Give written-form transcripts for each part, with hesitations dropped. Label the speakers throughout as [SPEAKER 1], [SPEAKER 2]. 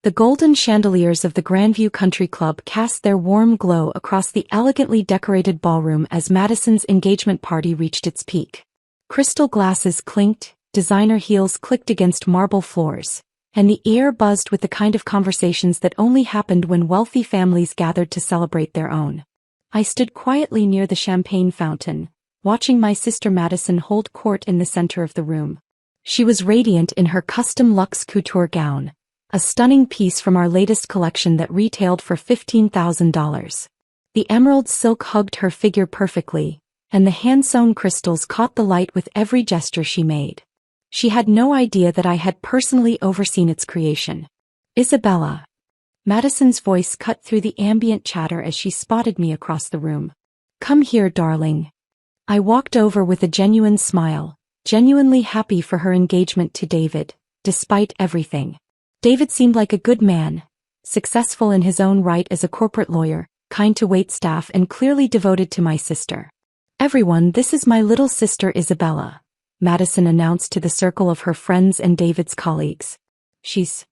[SPEAKER 1] The golden chandeliers of the Grandview Country Club cast their warm glow across the elegantly decorated ballroom as Madison's engagement party reached its peak. Crystal glasses clinked, designer heels clicked against marble floors, and the air buzzed with the kind of conversations that only happened when wealthy families gathered to celebrate their own. I stood quietly near the champagne fountain, watching my sister Madison hold court in the center of the room. She was radiant in her custom luxe couture gown, a stunning piece from our latest collection that retailed for $15,000. The emerald silk hugged her figure perfectly, and the hand-sewn crystals caught the light with every gesture she made. She had no idea that I had personally overseen its creation. "Isabella." Madison's voice cut through the ambient chatter as she spotted me across the room. "Come here, darling." I walked over with a genuine smile, genuinely happy for her engagement to David, despite everything. David seemed like a good man, successful in his own right as a corporate lawyer, kind to waitstaff and clearly devoted to my sister. "Everyone, this is my little sister Isabella," Madison announced to the circle of her friends and David's colleagues. She's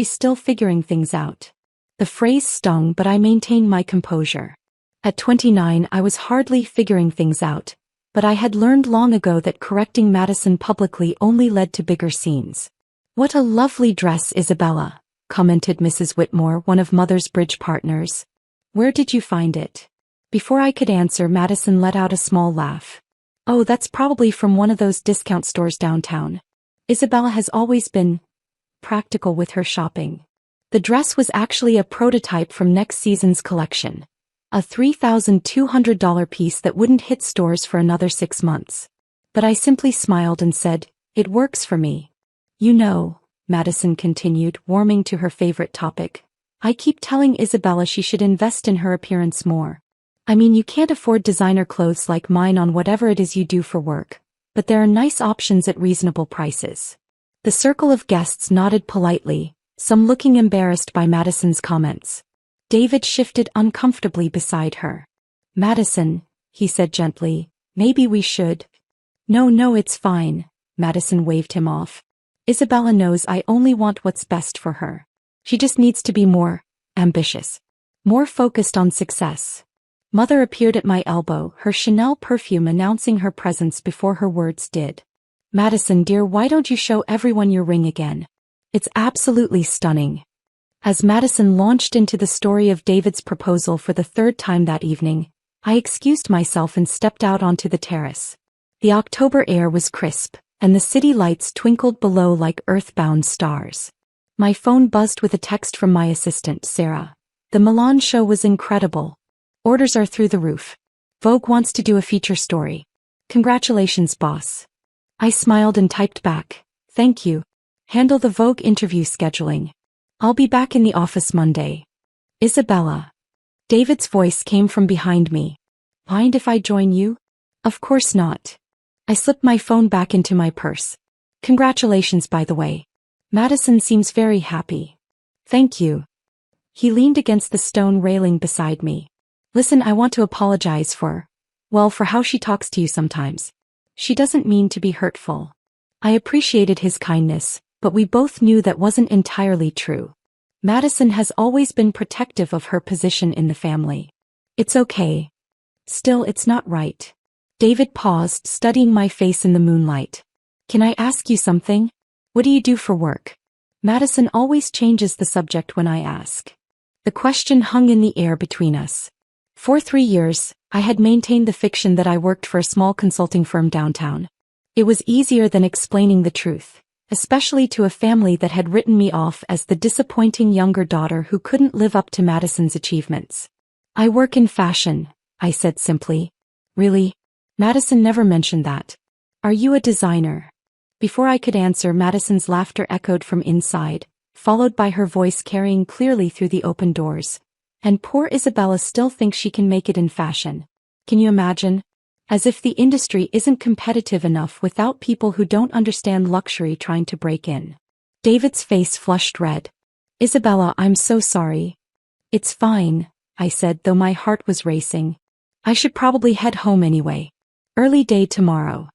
[SPEAKER 1] still figuring things out." The phrase stung, but I maintained my composure. At 29 I was hardly figuring things out, but I had learned long ago that correcting Madison publicly only led to bigger scenes. "What a lovely dress, Isabella," commented Mrs. Whitmore, one of Mother's bridge partners. "Where did you find it?" Before I could answer, Madison let out a small laugh. "Oh, that's probably from one of those discount stores downtown." Isabella has always been practical with her shopping. The dress was actually a prototype from next season's collection, a $3,200 piece that wouldn't hit stores for another 6 months. But I simply smiled and said, "It works for me." "You know," Madison continued, warming to her favorite topic, "I keep telling Isabella she should invest in her appearance more. I mean, you can't afford designer clothes like mine on whatever it is you do for work, but there are nice options at reasonable prices." The circle of guests nodded politely, some looking embarrassed by Madison's comments. David shifted uncomfortably beside her. "Madison," he said gently, "maybe we should." No, it's fine," Madison waved him off. "Isabella knows I only want what's best for her. She just needs to be more ambitious, more focused on success." Mother appeared at my elbow, her Chanel perfume announcing her presence before her words did. "Madison dear, why don't you show everyone your ring again? It's absolutely stunning." As Madison launched into the story of David's proposal for the third time that evening, I excused myself and stepped out onto the terrace. The October air was crisp, and the city lights twinkled below like earthbound stars. My phone buzzed with a text from my assistant, Sarah. "The Milan show was incredible. Orders are through the roof. Vogue wants to do a feature story. Congratulations, boss." I smiled and typed back, "Thank you. Handle the Vogue interview scheduling. I'll be back in the office Monday." "Isabella." David's voice came from behind me. "Mind if I join you?" "Of course not." I slipped my phone back into my purse. "Congratulations, by the way. Madison seems very happy." "Thank you." He leaned against the stone railing beside me. "Listen, I want to apologize for how she talks to you sometimes. She doesn't mean to be hurtful." I appreciated his kindness, but we both knew that wasn't entirely true. Madison has always been protective of her position in the family. "It's okay. Still, it's not right." David paused, studying my face in the moonlight. "Can I ask you something? What do you do for work?" Madison always changes the subject when I ask. The question hung in the air between us. For 3 years, I had maintained the fiction that I worked for a small consulting firm downtown. It was easier than explaining the truth, especially to a family that had written me off as the disappointing younger daughter who couldn't live up to Madison's achievements. "I work in fashion," I said simply. "Really? Madison never mentioned that. Are you a designer?" Before I could answer, Madison's laughter echoed from inside, followed by her voice carrying clearly through the open doors. "And poor Isabella still thinks she can make it in fashion. Can you imagine? As if the industry isn't competitive enough without people who don't understand luxury trying to break in." David's face flushed red. "Isabella, I'm so sorry." "It's fine," I said, though my heart was racing. "I should probably head home anyway. Early day tomorrow."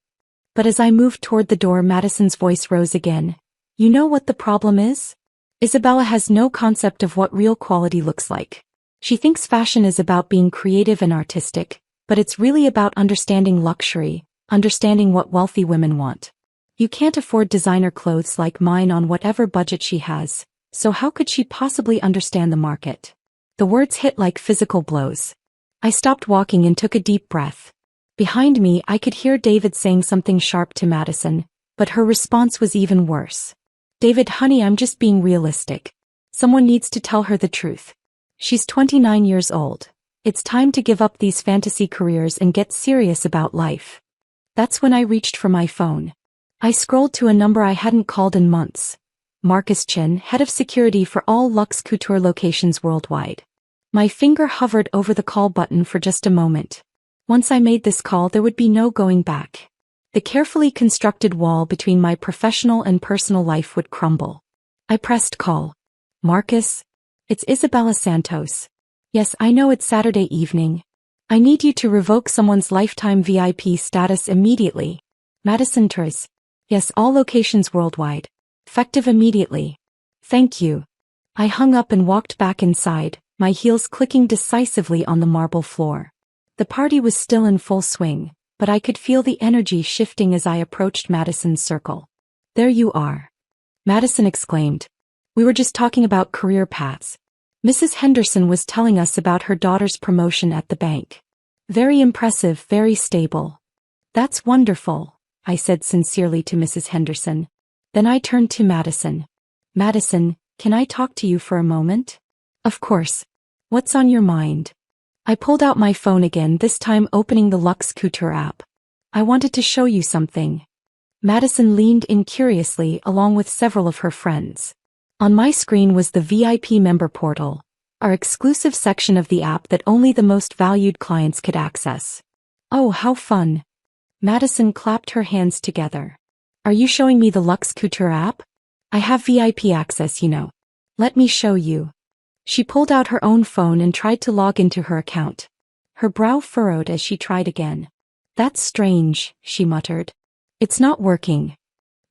[SPEAKER 1] But as I moved toward the door, Madison's voice rose again. "You know what the problem is? Isabella has no concept of what real quality looks like. She thinks fashion is about being creative and artistic, but it's really about understanding luxury, understanding what wealthy women want. You can't afford designer clothes like mine on whatever budget she has, so how could she possibly understand the market? The words hit like physical blows. I stopped walking and took a deep breath. Behind me, I could hear David saying something sharp to Madison, but her response was even worse. David, honey, I'm just being realistic. Someone needs to tell her the truth. She's 29 years old. It's time to give up these fantasy careers and get serious about life. That's when I reached for my phone. I scrolled to a number I hadn't called in months. Marcus Chin, head of security for all Luxe Couture locations worldwide. My finger hovered over the call button for just a moment. Once I made this call, there would be no going back. The carefully constructed wall between my professional and personal life would crumble. I pressed call. Marcus? It's Isabella Santos. Yes, I know it's Saturday evening. I need you to revoke someone's lifetime VIP status immediately. Madison Torres. Yes, all locations worldwide. Effective immediately. Thank you. I hung up and walked back inside, my heels clicking decisively on the marble floor. The party was still in full swing, but I could feel the energy shifting as I approached Madison's circle. There you are. Madison exclaimed. We were just talking about career paths. Mrs. Henderson was telling us about her daughter's promotion at the bank. Very impressive, very stable. That's wonderful, I said sincerely to Mrs. Henderson. Then I turned to Madison. Madison, can I talk to you for a moment? Of course. What's on your mind? I pulled out my phone again, this time opening the Luxe Couture app. I wanted to show you something. Madison leaned in curiously along with several of her friends. On my screen was the VIP member portal, our exclusive section of the app that only the most valued clients could access. Oh, how fun. Madison clapped her hands together. Are you showing me the Luxe Couture app? I have VIP access, you know. Let me show you. She pulled out her own phone and tried to log into her account. Her brow furrowed as she tried again. That's strange, she muttered. It's not working.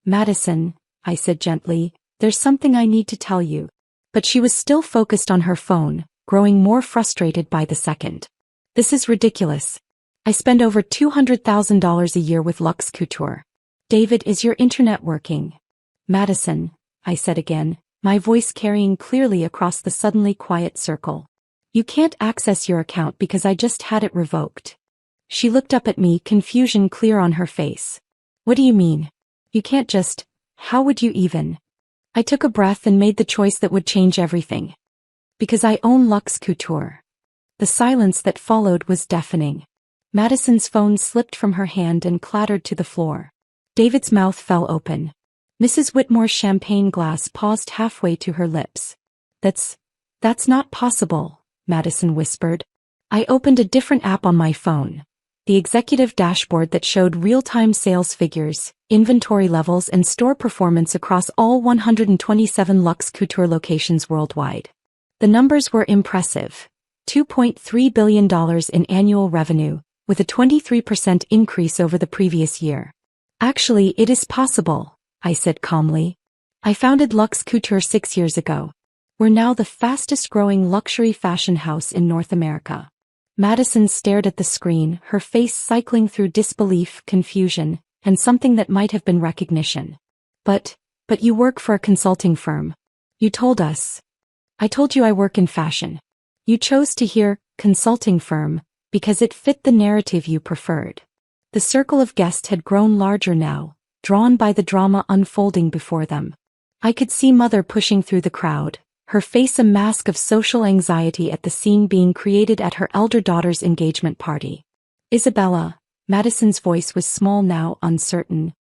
[SPEAKER 1] Madison, I said gently, there's something I need to tell you. But she was still focused on her phone, growing more frustrated by the second. This is ridiculous. I spend over $200,000 a year with Luxe Couture. David, is your internet working? Madison, I said again, my voice carrying clearly across the suddenly quiet circle. You can't access your account because I just had it revoked. She looked up at me, confusion clear on her face. What do you mean? You can't just, how would you even? I took a breath and made the choice that would change everything. Because I own Luxe Couture. The silence that followed was deafening. Madison's phone slipped from her hand and clattered to the floor. David's mouth fell open. Mrs. Whitmore's champagne glass paused halfway to her lips. That's not possible, Madison whispered. I opened a different app on my phone. The executive dashboard that showed real-time sales figures, inventory levels and store performance across all 127 Luxe Couture locations worldwide. The numbers were impressive. $2.3 billion in annual revenue, with a 23% increase over the previous year. Actually, it is possible, I said calmly. I founded Luxe Couture 6 years ago. We're now the fastest-growing luxury fashion house in North America. Madison stared at the screen, her face cycling through disbelief, confusion, and something that might have been recognition. But you work for a consulting firm. You told us. I told you I work in fashion. You chose to hear consulting firm because it fit the narrative you preferred. The circle of guests had grown larger now, drawn by the drama unfolding before them. I could see Mother pushing through the crowd, her face a mask of social anxiety at the scene being created at her elder daughter's engagement party. Isabella, Madison's voice was small now, uncertain.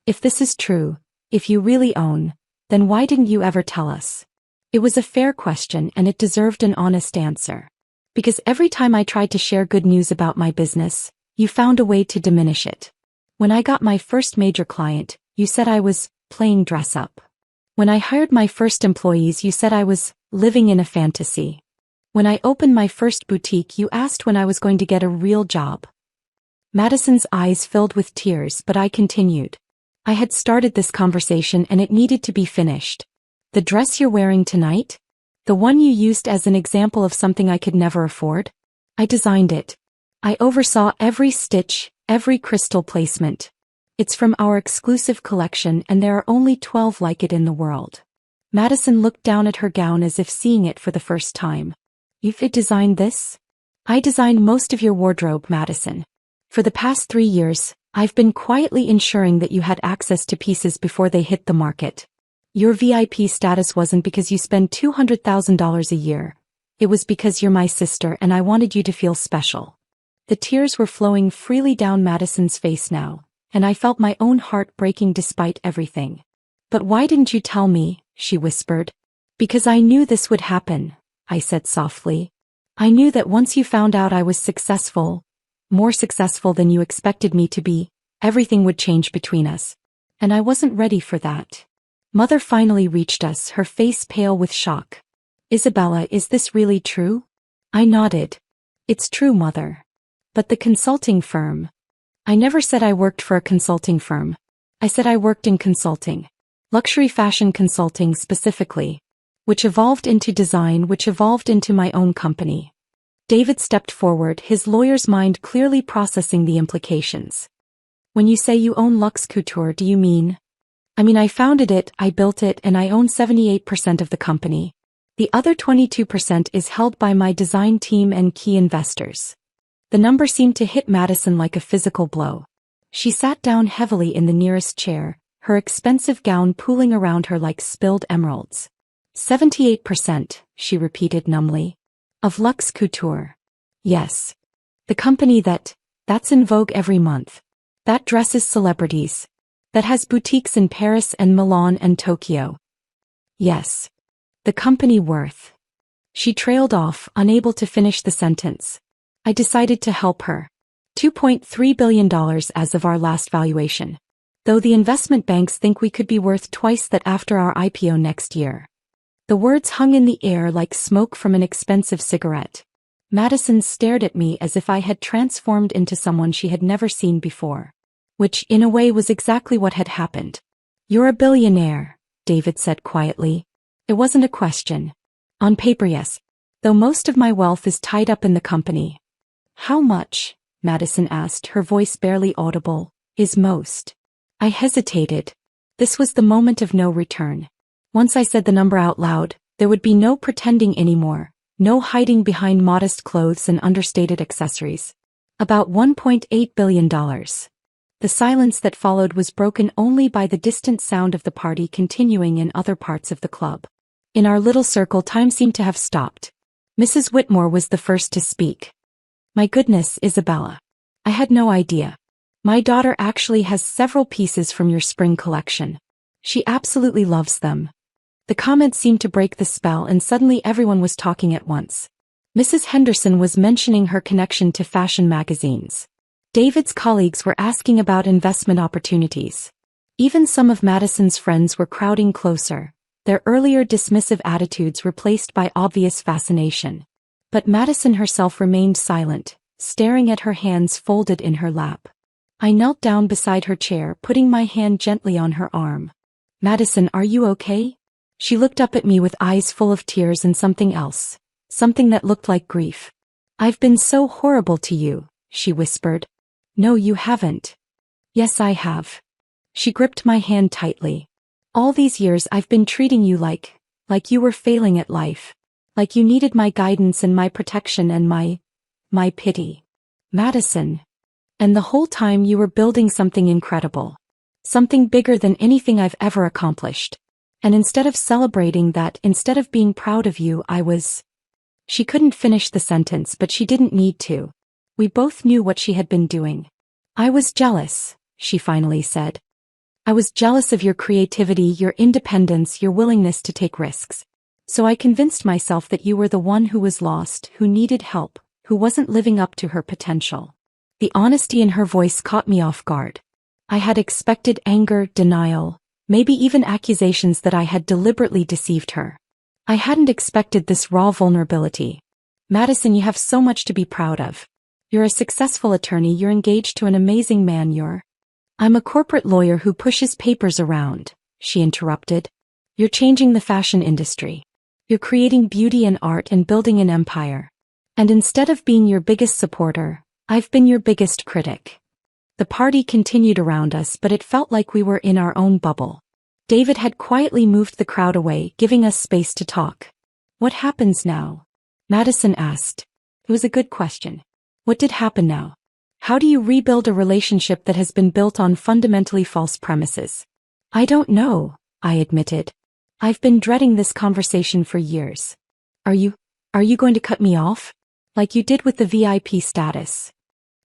[SPEAKER 1] If this is true, if you really own, then why didn't you ever tell us? It was a fair question and it deserved an honest answer. Because every time I tried to share good news about my business, you found a way to diminish it. When I got my first major client, you said I was playing dress up. When I hired my first employees, you said I was living in a fantasy. When I opened my first boutique, you asked when I was going to get a real job. Madison's eyes filled with tears, but I continued. I had started this conversation and it needed to be finished. The dress you're wearing tonight? The one you used as an example of something I could never afford? I designed it. I oversaw every stitch, every crystal placement. It's from our exclusive collection and there are only 12 like it in the world. Madison looked down at her gown as if seeing it for the first time. You've designed this? I designed most of your wardrobe, Madison. For the past 3 years, I've been quietly ensuring that you had access to pieces before they hit the market. Your VIP status wasn't because you spend $200,000 a year. It was because you're my sister and I wanted you to feel special. The tears were flowing freely down Madison's face now, and I felt my own heart breaking despite everything. But why didn't you tell me? She whispered. Because I knew this would happen, I said softly. I knew that once you found out I was successful, more successful than you expected me to be, everything would change between us. And I wasn't ready for that. Mother finally reached us, her face pale with shock. Isabella, is this really true? I nodded. It's true, Mother. But the consulting firm. I never said I worked for a consulting firm. I said I worked in consulting. Luxury fashion consulting specifically. Which evolved into design, which evolved into my own company. David stepped forward, his lawyer's mind clearly processing the implications. When you say you own Luxe Couture, do you mean? I founded it, I built it, and I own 78% of the company. The other 22% is held by my design team and key investors. The number seemed to hit Madison like a physical blow. She sat down heavily in the nearest chair, her expensive gown pooling around her like spilled emeralds. 78%, she repeated numbly. Of Luxe Couture. Yes. The company that's in vogue every month. That dresses celebrities. That has boutiques in Paris and Milan and Tokyo. Yes. The company worth. She trailed off, unable to finish the sentence. I decided to help her. $2.3 billion as of our last valuation. Though the investment banks think we could be worth twice that after our IPO next year. The words hung in the air like smoke from an expensive cigarette. Madison stared at me as if I had transformed into someone she had never seen before. Which, in a way, was exactly what had happened. You're a billionaire, David said quietly. It wasn't a question. On paper, yes. Though most of my wealth is tied up in the company. How much? Madison asked, her voice barely audible. Is most? I hesitated. This was the moment of no return. Once I said the number out loud, there would be no pretending anymore, no hiding behind modest clothes and understated accessories. About $1.8 billion. The silence that followed was broken only by the distant sound of the party continuing in other parts of the club. In our little circle, time seemed to have stopped. Mrs. Whitmore was the first to speak. My goodness, Isabella. I had no idea. My daughter actually has several pieces from your spring collection. She absolutely loves them. The comment seemed to break the spell and suddenly everyone was talking at once. Mrs. Henderson was mentioning her connection to fashion magazines. David's colleagues were asking about investment opportunities. Even some of Madison's friends were crowding closer, their earlier dismissive attitudes replaced by obvious fascination. But Madison herself remained silent, staring at her hands folded in her lap. I knelt down beside her chair, putting my hand gently on her arm. Madison, are you okay? She looked up at me with eyes full of tears and something else, something that looked like grief. I've been so horrible to you, she whispered. No, you haven't. Yes, I have. She gripped my hand tightly. All these years I've been treating you like you were failing at life. Like you needed my guidance and my protection and my pity. Madison. And the whole time you were building something incredible. Something bigger than anything I've ever accomplished. And instead of celebrating that, instead of being proud of you, I was... She couldn't finish the sentence, but she didn't need to. We both knew what she had been doing. I was jealous, she finally said. I was jealous of your creativity, your independence, your willingness to take risks. So I convinced myself that you were the one who was lost, who needed help, who wasn't living up to her potential. The honesty in her voice caught me off guard. I had expected anger, denial, maybe even accusations that I had deliberately deceived her. I hadn't expected this raw vulnerability. Madison, you have so much to be proud of. You're a successful attorney, you're engaged to an amazing man, I'm a corporate lawyer who pushes papers around, she interrupted. You're changing the fashion industry. You're creating beauty and art and building an empire. And instead of being your biggest supporter, I've been your biggest critic. The party continued around us, but it felt like we were in our own bubble. David had quietly moved the crowd away, giving us space to talk. What happens now? Madison asked. It was a good question. What did happen now? How do you rebuild a relationship that has been built on fundamentally false premises? I don't know, I admitted. I've been dreading this conversation for years. Are you going to cut me off? Like you did with the VIP status.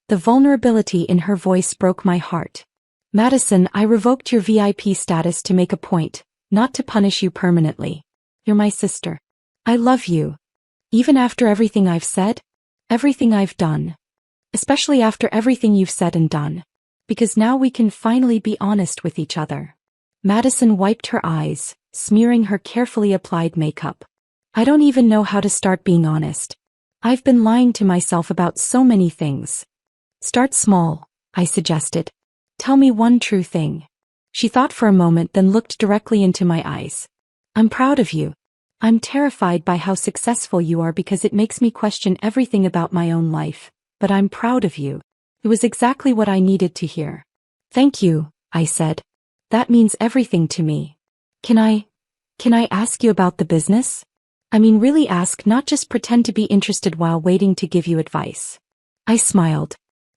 [SPEAKER 1] The vulnerability in her voice broke my heart. Madison, I revoked your VIP status to make a point, not to punish you permanently. You're my sister. I love you. Even after everything I've said, everything I've done. Especially after everything you've said and done. Because now we can finally be honest with each other. Madison wiped her eyes, smearing her carefully applied makeup. I don't even know how to start being honest. I've been lying to myself about so many things. Start small, I suggested. Tell me one true thing. She thought for a moment, then looked directly into my eyes. I'm proud of you. I'm terrified by how successful you are because it makes me question everything about my own life. But I'm proud of you. It was exactly what I needed to hear. Thank you, I said. That means everything to me. Can I ask you about the business? I mean, really ask, not just pretend to be interested while waiting to give you advice. I smiled.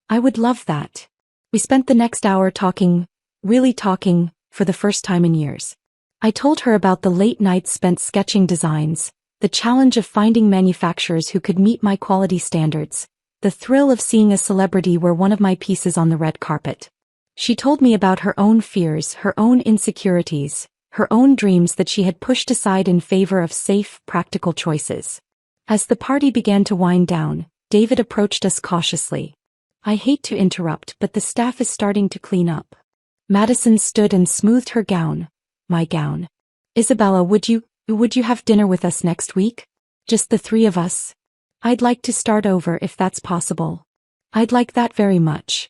[SPEAKER 1] I would love that. We spent the next hour talking, really talking, for the first time in years. I told her about the late nights spent sketching designs, the challenge of finding manufacturers who could meet my quality standards, the thrill of seeing a celebrity wear one of my pieces on the red carpet. She told me about her own fears, her own insecurities, her own dreams that she had pushed aside in favor of safe, practical choices. As the party began to wind down, David approached us cautiously. I hate to interrupt, but the staff is starting to clean up. Madison stood and smoothed her gown. My gown. Isabella, would you have dinner with us next week? Just the three of us? I'd like to start over if that's possible. I'd like that very much.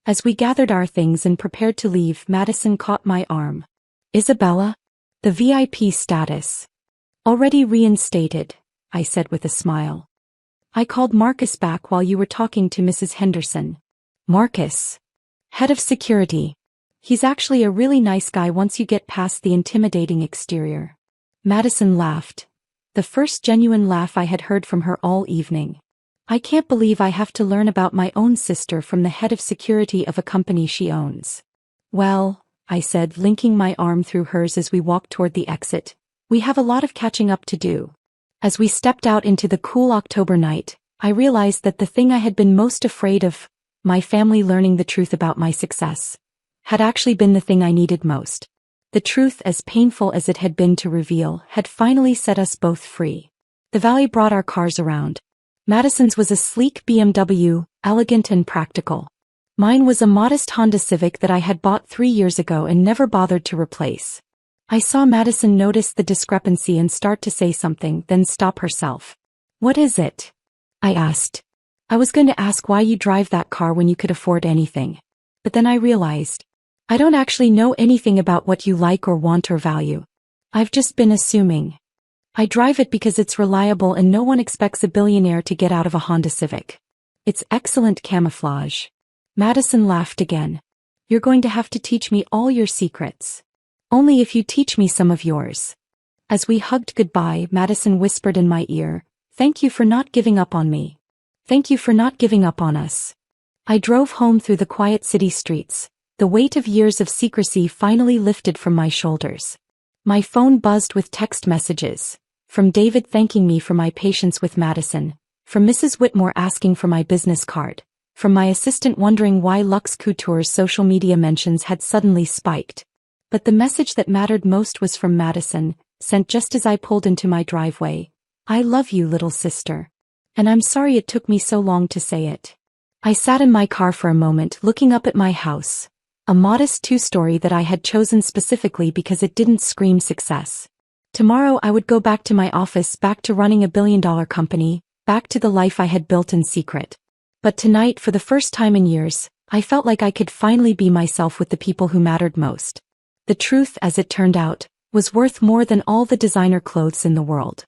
[SPEAKER 1] As we gathered our things and prepared to leave, Madison caught my arm. Isabella? The VIP status. Already reinstated, I said with a smile. I called Marcus back while you were talking to Mrs. Henderson. Marcus? Head of security. He's actually a really nice guy once you get past the intimidating exterior. Madison laughed. The first genuine laugh I had heard from her all evening. I can't believe I have to learn about my own sister from the head of security of a company she owns. Well, I said, linking my arm through hers as we walked toward the exit, we have a lot of catching up to do. As we stepped out into the cool October night, I realized that the thing I had been most afraid of, my family learning the truth about my success, had actually been the thing I needed most. The truth, as painful as it had been to reveal, had finally set us both free. The valley brought our cars around. Madison's was a sleek BMW, elegant and practical. Mine was a modest Honda Civic that I had bought 3 years ago and never bothered to replace. I saw Madison notice the discrepancy and start to say something, then stop herself. What is it? I asked. I was going to ask why you drive that car when you could afford anything. But then I realized. I don't actually know anything about what you like or want or value. I've just been assuming. I drive it because it's reliable and no one expects a billionaire to get out of a Honda Civic. It's excellent camouflage. Madison laughed again. You're going to have to teach me all your secrets. Only if you teach me some of yours. As we hugged goodbye, Madison whispered in my ear, "Thank you for not giving up on me. Thank you for not giving up on us." I drove home through the quiet city streets. The weight of years of secrecy finally lifted from my shoulders. My phone buzzed with text messages. From David thanking me for my patience with Madison. From Mrs. Whitmore asking for my business card. From my assistant wondering why Luxe Couture's social media mentions had suddenly spiked. But the message that mattered most was from Madison, sent just as I pulled into my driveway. I love you, little sister. And I'm sorry it took me so long to say it. I sat in my car for a moment looking up at my house. A modest 2-story that I had chosen specifically because it didn't scream success. Tomorrow I would go back to my office, back to running a billion-dollar company, back to the life I had built in secret. But tonight, for the first time in years, I felt like I could finally be myself with the people who mattered most. The truth, as it turned out, was worth more than all the designer clothes in the world.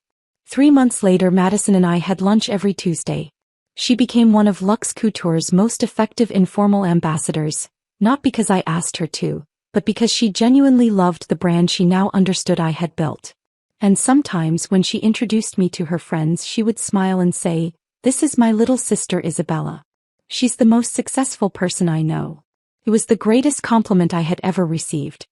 [SPEAKER 1] 3 months later, Madison and I had lunch every Tuesday. She became one of Luxe Couture's most effective informal ambassadors, not because I asked her to, but because she genuinely loved the brand she now understood I had built. And sometimes when she introduced me to her friends, she would smile and say, "This is my little sister Isabella. She's the most successful person I know." It was the greatest compliment I had ever received.